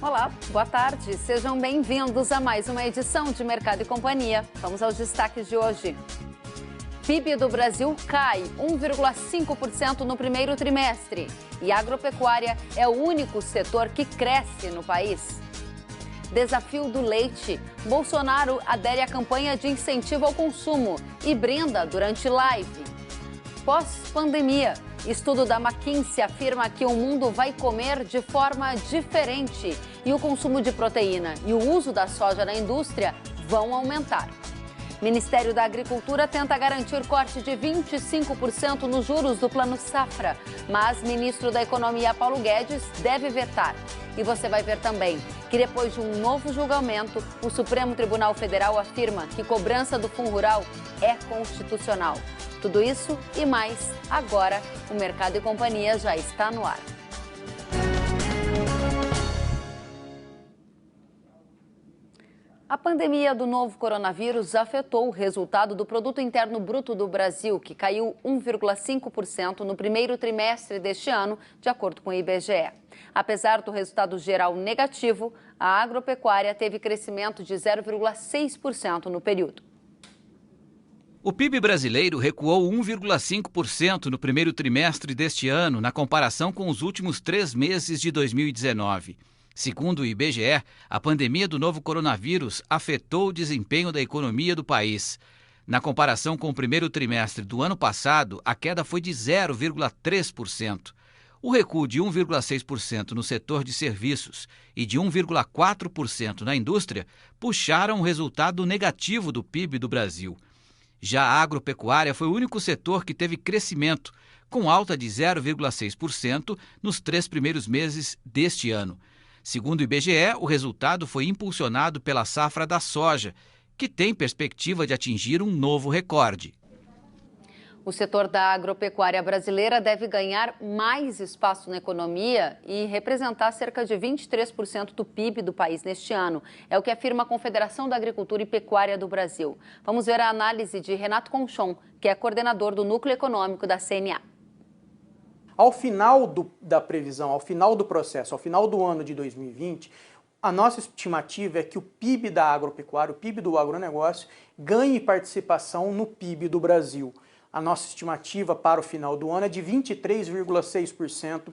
Olá, boa tarde. Sejam bem-vindos a mais uma edição de Mercado e Companhia. Vamos aos destaques de hoje. PIB do Brasil cai 1,5% no primeiro trimestre e a agropecuária é o único setor que cresce no país. Desafio do leite. Bolsonaro adere à campanha de incentivo ao consumo e brinda durante live. Pós-pandemia. Estudo da McKinsey afirma que o mundo vai comer de forma diferente e o consumo de proteína e o uso da soja na indústria vão aumentar. Ministério da Agricultura tenta garantir corte de 25% nos juros do Plano Safra, mas ministro da Economia Paulo Guedes deve vetar. E você vai ver também que depois de um novo julgamento, o Supremo Tribunal Federal afirma que cobrança do Fundo Rural é constitucional. Tudo isso e mais, agora o Mercado e Companhia já está no ar. A pandemia do novo coronavírus afetou o resultado do Produto Interno Bruto do Brasil, que caiu 1,5% no primeiro trimestre deste ano, de acordo com o IBGE. Apesar do resultado geral negativo, a agropecuária teve crescimento de 0,6% no período. O PIB brasileiro recuou 1,5% no primeiro trimestre deste ano, na comparação com os últimos 3 meses de 2019. Segundo o IBGE, a pandemia do novo coronavírus afetou o desempenho da economia do país. Na comparação com o primeiro trimestre do ano passado, a queda foi de 0,3%. O recuo de 1,6% no setor de serviços e de 1,4% na indústria puxaram o resultado negativo do PIB do Brasil. Já a agropecuária foi o único setor que teve crescimento, com alta de 0,6% nos 3 primeiros meses deste ano. Segundo o IBGE, o resultado foi impulsionado pela safra da soja, que tem perspectiva de atingir um novo recorde. O setor da agropecuária brasileira deve ganhar mais espaço na economia e representar cerca de 23% do PIB do país neste ano. É o que afirma a Confederação da Agricultura e Pecuária do Brasil. Vamos ver a análise de Renato Conchon, que é coordenador do Núcleo Econômico da CNA. Ao final da previsão, ao final do processo, ao final do ano de 2020, a nossa estimativa é que o PIB da agropecuária, o PIB do agronegócio, ganhe participação no PIB do Brasil. A nossa estimativa para o final do ano é de 23,6%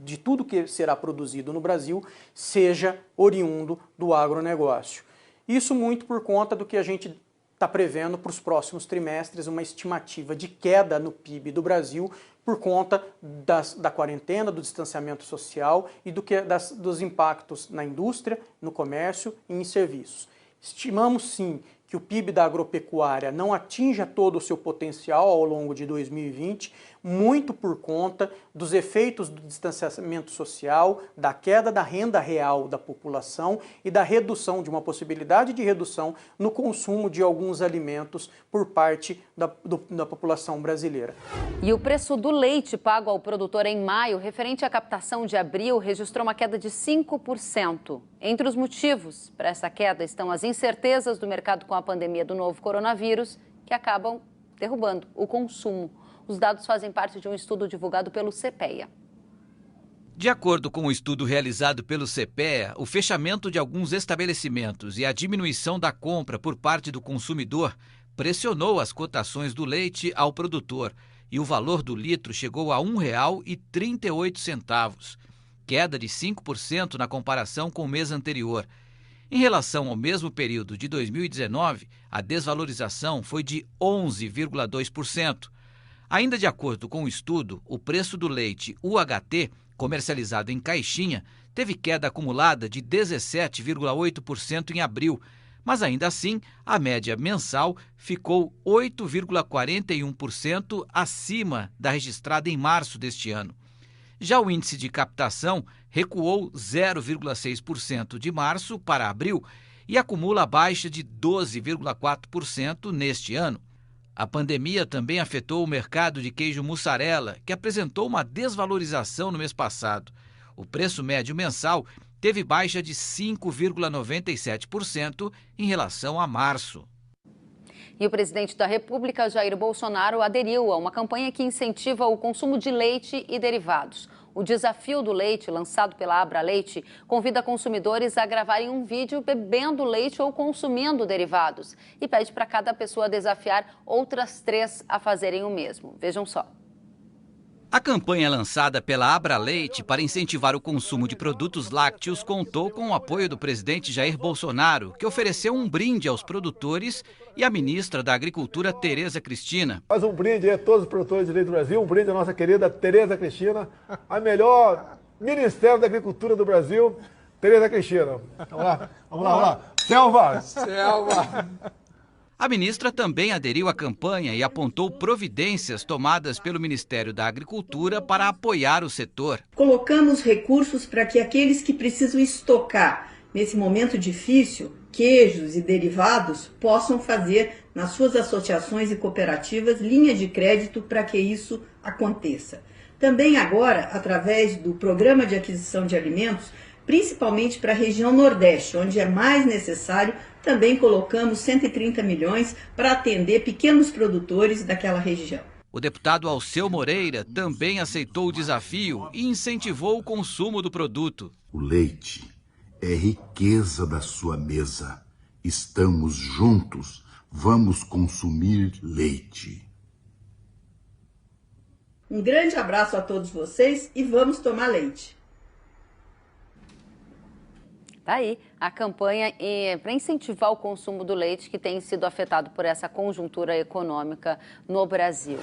de tudo que será produzido no Brasil seja oriundo do agronegócio. Isso muito por conta do que a gente está prevendo para os próximos trimestres, uma estimativa de queda no PIB do Brasil por conta da quarentena, do distanciamento social e dos impactos na indústria, no comércio e em serviços. Estimamos sim que o PIB da agropecuária não atinja todo o seu potencial ao longo de 2020, muito por conta dos efeitos do distanciamento social, da queda da renda real da população e da redução, de uma possibilidade de redução no consumo de alguns alimentos por parte da população brasileira. E o preço do leite pago ao produtor em maio, referente à captação de abril, registrou uma queda de 5%. Entre os motivos para essa queda estão as incertezas do mercado com a pandemia do novo coronavírus, que acabam derrubando o consumo. Os dados fazem parte de um estudo divulgado pelo CPEA. De acordo com o estudo realizado pelo CPEA, o fechamento de alguns estabelecimentos e a diminuição da compra por parte do consumidor pressionou as cotações do leite ao produtor e o valor do litro chegou a R$ 1,38, queda de 5% na comparação com o mês anterior. Em relação ao mesmo período de 2019, a desvalorização foi de 11,2%. Ainda de acordo com o estudo, o preço do leite UHT, comercializado em caixinha, teve queda acumulada de 17,8% em abril, mas ainda assim, a média mensal ficou 8,41% acima da registrada em março deste ano. Já o índice de captação recuou 0,6% de março para abril e acumula baixa de 12,4% neste ano. A pandemia também afetou o mercado de queijo mussarela, que apresentou uma desvalorização no mês passado. O preço médio mensal teve baixa de 5,97% em relação a março. E o presidente da República, Jair Bolsonaro, aderiu a uma campanha que incentiva o consumo de leite e derivados. O Desafio do Leite, lançado pela Abra Leite, convida consumidores a gravarem um vídeo bebendo leite ou consumindo derivados e pede para cada pessoa desafiar outras 3 a fazerem o mesmo. Vejam só. A campanha lançada pela Abra Leite para incentivar o consumo de produtos lácteos contou com o apoio do presidente Jair Bolsonaro, que ofereceu um brinde aos produtores, e a ministra da Agricultura, Tereza Cristina. Faz um brinde a todos os produtores de leite do Brasil, um brinde à nossa querida Tereza Cristina, a melhor Ministério da Agricultura do Brasil, Tereza Cristina. Vamos lá. Selva! A ministra também aderiu à campanha e apontou providências tomadas pelo Ministério da Agricultura para apoiar o setor. Colocamos recursos para que aqueles que precisam estocar nesse momento difícil, queijos e derivados, possam fazer nas suas associações e cooperativas linhas de crédito para que isso aconteça. Também agora, através do Programa de Aquisição de Alimentos, principalmente para a região Nordeste, onde é mais necessário, também colocamos 130 milhões para atender pequenos produtores daquela região. O deputado Alceu Moreira também aceitou o desafio e incentivou o consumo do produto. O leite é riqueza da sua mesa. Estamos juntos, vamos consumir leite. Um grande abraço a todos vocês e vamos tomar leite. Tá aí a campanha para incentivar o consumo do leite que tem sido afetado por essa conjuntura econômica no Brasil.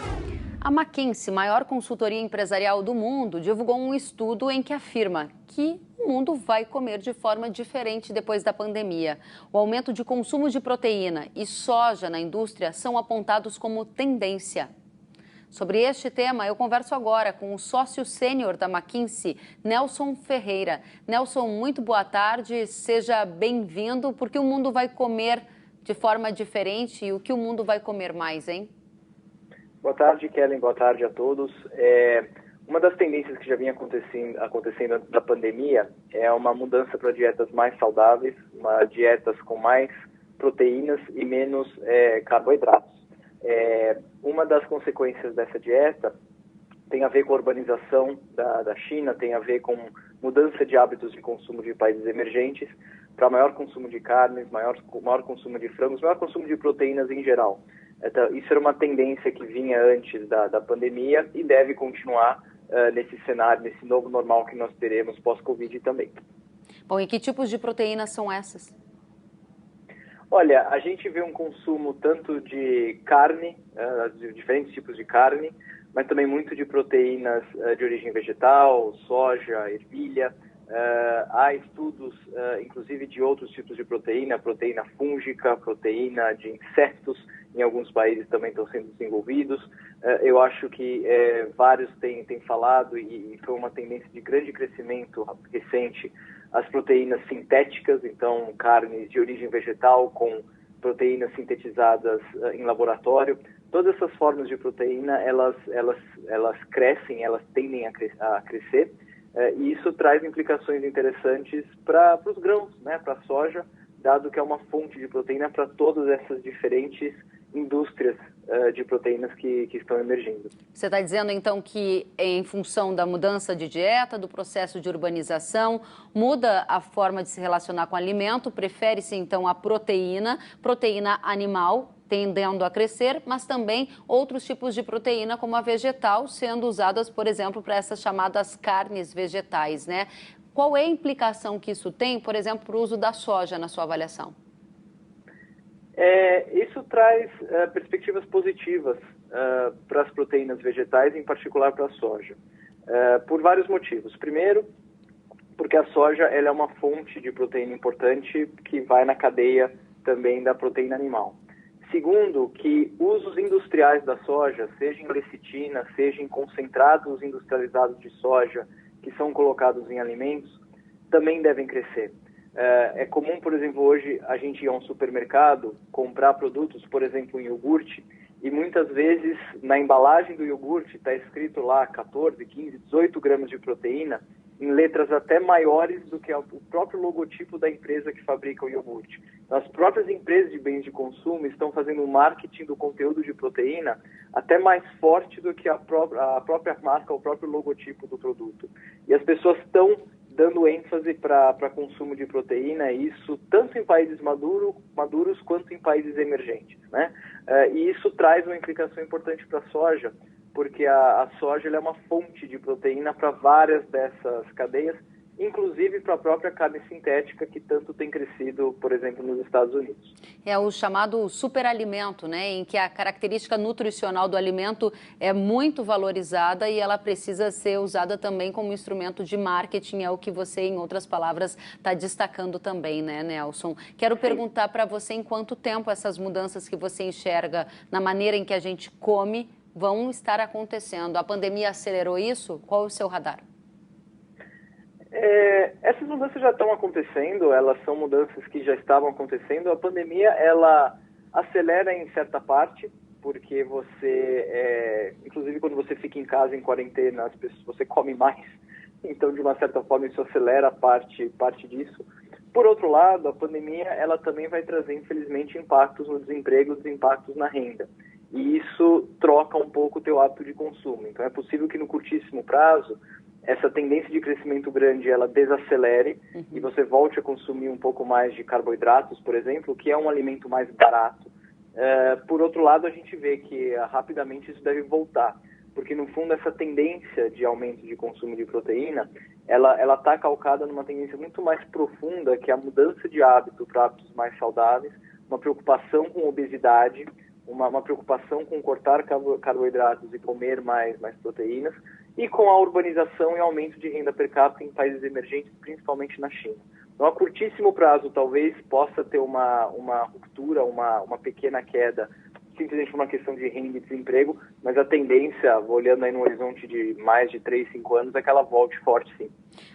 A McKinsey, maior consultoria empresarial do mundo, divulgou um estudo em que afirma que o mundo vai comer de forma diferente depois da pandemia. O aumento de consumo de proteína e soja na indústria são apontados como tendência. Sobre este tema, eu converso agora com o sócio sênior da McKinsey, Nelson Ferreira. Nelson, muito boa tarde, seja bem-vindo, porque o mundo vai comer de forma diferente e o que o mundo vai comer mais, hein? Boa tarde, Kellen, boa tarde a todos. Uma das tendências que já vinha acontecendo antes da pandemia é uma mudança para dietas mais saudáveis, dietas com mais proteínas e menos carboidratos. Uma das consequências dessa dieta tem a ver com a urbanização da China, tem a ver com mudança de hábitos de consumo de países emergentes para maior consumo de carnes, maior consumo de frangos, maior consumo de proteínas em geral. Então, isso era uma tendência que vinha antes da pandemia e deve continuar nesse cenário, nesse novo normal que nós teremos pós-Covid também. Bom, e que tipos de proteínas são essas? Olha, a gente vê um consumo tanto de carne, de diferentes tipos de carne, mas também muito de proteínas de origem vegetal, soja, ervilha. Há estudos, inclusive, de outros tipos de proteína fúngica, proteína de insetos, em alguns países também estão sendo desenvolvidos. Eu acho que vários têm falado, e foi uma tendência de grande crescimento recente, as proteínas sintéticas, então carnes de origem vegetal com proteínas sintetizadas em laboratório. Todas essas formas de proteína, elas crescem, elas tendem a crescer, e isso traz implicações interessantes para os grãos, né, para a soja, dado que é uma fonte de proteína para todas essas diferentes indústrias de proteínas que estão emergindo. Você está dizendo, então, que em função da mudança de dieta, do processo de urbanização, muda a forma de se relacionar com o alimento, prefere-se, então, a proteína animal, tendendo a crescer, mas também outros tipos de proteína, como a vegetal, sendo usadas, por exemplo, para essas chamadas carnes vegetais, né? Qual é a implicação que isso tem, por exemplo, para o uso da soja na sua avaliação? Isso traz perspectivas positivas para as proteínas vegetais, em particular para a soja, por vários motivos. Primeiro, porque a soja ela é uma fonte de proteína importante que vai na cadeia também da proteína animal. Segundo, que usos industriais da soja, seja em lecitina, seja em concentrados industrializados de soja, que são colocados em alimentos, também devem crescer. É comum, por exemplo, hoje a gente ir a um supermercado, comprar produtos, por exemplo, em iogurte, e muitas vezes na embalagem do iogurte está escrito lá 14, 15, 18 gramas de proteína, em letras até maiores do que o próprio logotipo da empresa que fabrica o iogurte. Então, as próprias empresas de bens de consumo estão fazendo um marketing do conteúdo de proteína até mais forte do que a própria marca, o próprio logotipo do produto. E as pessoas estão dando ênfase para consumo de proteína, isso tanto em países maduros quanto em países emergentes, né? E isso traz uma implicação importante para a soja, porque a soja ela é uma fonte de proteína para várias dessas cadeias, inclusive para a própria carne sintética, que tanto tem crescido, por exemplo, nos Estados Unidos. É o chamado superalimento, né, em que a característica nutricional do alimento é muito valorizada e ela precisa ser usada também como instrumento de marketing, é o que você, em outras palavras, está destacando também, né, Nelson? Quero perguntar para você em quanto tempo essas mudanças que você enxerga na maneira em que a gente come vão estar acontecendo. A pandemia acelerou isso? Qual é o seu radar? Essas mudanças já estão acontecendo, elas são mudanças que já estavam acontecendo. A pandemia, ela acelera em certa parte, porque você, inclusive quando você fica em casa em quarentena, as pessoas, você come mais, então de uma certa forma isso acelera parte disso. Por outro lado, a pandemia, ela também vai trazer, infelizmente, impactos no desemprego, impactos na renda. E isso troca um pouco o teu hábito de consumo. Então é possível que no curtíssimo prazo essa tendência de crescimento grande ela desacelere e você volte a consumir um pouco mais de carboidratos, por exemplo, que é um alimento mais barato. Por outro lado, a gente vê que rapidamente isso deve voltar, porque no fundo essa tendência de aumento de consumo de proteína, ela está calcada numa tendência muito mais profunda, que é a mudança de hábito para hábitos mais saudáveis, uma preocupação com obesidade, uma preocupação com cortar carboidratos e comer mais proteínas, e com a urbanização e aumento de renda per capita em países emergentes, principalmente na China. Então, a curtíssimo prazo, talvez possa ter uma ruptura, uma pequena queda, simplesmente por uma questão de renda e desemprego, mas a tendência, olhando aí no horizonte de mais de 3, 5 anos, é que ela volte forte, sim.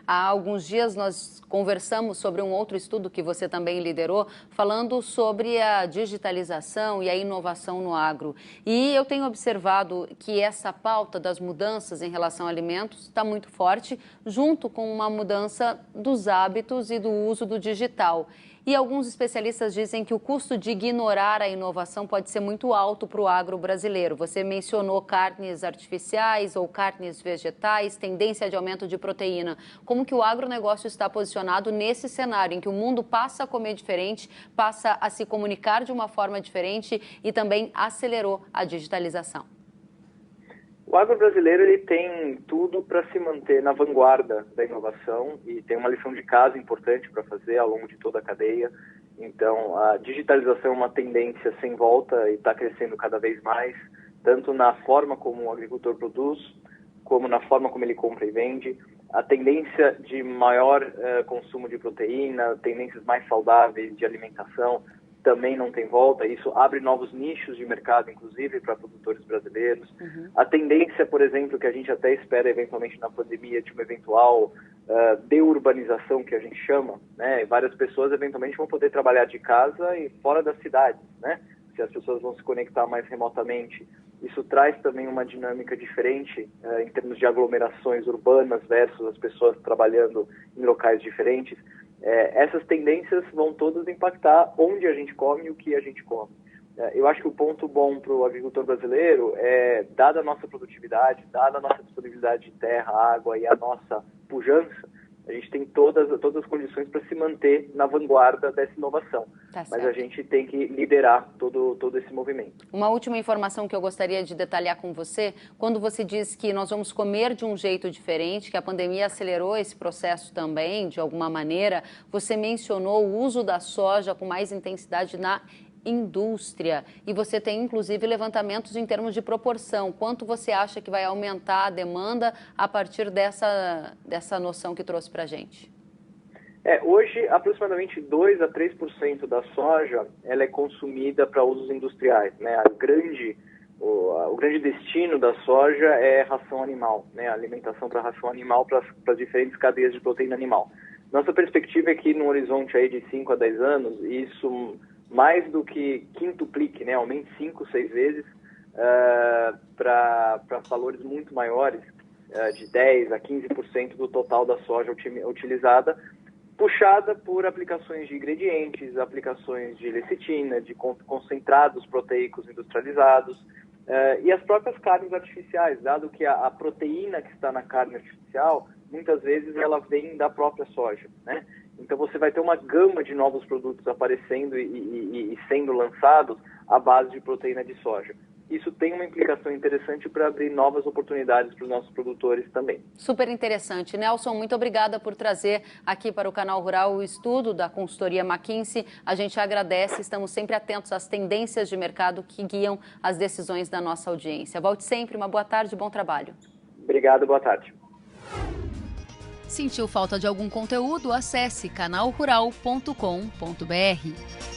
Há alguns dias nós conversamos sobre um outro estudo que você também liderou, falando sobre a digitalização e a inovação no agro. E eu tenho observado que essa pauta das mudanças em relação a alimentos está muito forte, junto com uma mudança dos hábitos e do uso do digital. E alguns especialistas dizem que o custo de ignorar a inovação pode ser muito alto para o agro brasileiro. Você mencionou carnes artificiais ou carnes vegetais, tendência de aumento de proteína. Como que o agronegócio está posicionado nesse cenário em que o mundo passa a comer diferente, passa a se comunicar de uma forma diferente e também acelerou a digitalização? O agro brasileiro ele tem tudo para se manter na vanguarda da inovação e tem uma lição de casa importante para fazer ao longo de toda a cadeia. Então, a digitalização é uma tendência sem volta e está crescendo cada vez mais, tanto na forma como o agricultor produz, como na forma como ele compra e vende. A tendência de maior consumo de proteína, tendências mais saudáveis de alimentação, também não tem volta. Isso abre novos nichos de mercado, inclusive, para produtores brasileiros. A tendência, por exemplo, que a gente até espera eventualmente na pandemia, de uma eventual deurbanização, que a gente chama, né? Várias pessoas eventualmente vão poder trabalhar de casa e fora das cidades, né? Se as pessoas vão se conectar mais remotamente. Isso traz também uma dinâmica diferente em termos de aglomerações urbanas versus as pessoas trabalhando em locais diferentes. Essas tendências vão todas impactar onde a gente come e o que a gente come. Eu acho que o ponto bom para o agricultor brasileiro é, dada a nossa produtividade, dada a nossa disponibilidade de terra, água e a nossa pujança, a gente tem todas as condições para se manter na vanguarda dessa inovação. Tá, mas a gente tem que liderar todo esse movimento. Uma última informação que eu gostaria de detalhar com você, quando você diz que nós vamos comer de um jeito diferente, que a pandemia acelerou esse processo também, de alguma maneira, você mencionou o uso da soja com mais intensidade na indústria. E você tem, inclusive, levantamentos em termos de proporção. Quanto você acha que vai aumentar a demanda a partir dessa noção que trouxe para a gente? Hoje, aproximadamente 2 a 3% da soja ela é consumida para usos industriais, né? O grande destino da soja é ração animal, né? A alimentação para ração animal para diferentes cadeias de proteína animal. Nossa perspectiva é que no horizonte aí de 5 a 10 anos, isso mais do que quintuplique, né? Aumente 5, 6 vezes para valores muito maiores. de 10% a 15% do total da soja utilizada, puxada por aplicações de ingredientes, aplicações de lecitina, de concentrados proteicos industrializados e as próprias carnes artificiais, dado que a proteína que está na carne artificial, muitas vezes ela vem da própria soja, né? Então você vai ter uma gama de novos produtos aparecendo e sendo lançados à base de proteína de soja. Isso tem uma implicação interessante para abrir novas oportunidades para os nossos produtores também. Super interessante. Nelson, muito obrigada por trazer aqui para o Canal Rural o estudo da consultoria McKinsey. A gente agradece, estamos sempre atentos às tendências de mercado que guiam as decisões da nossa audiência. Volte sempre, uma boa tarde, bom trabalho. Obrigado, boa tarde. Sentiu falta de algum conteúdo? Acesse canalrural.com.br.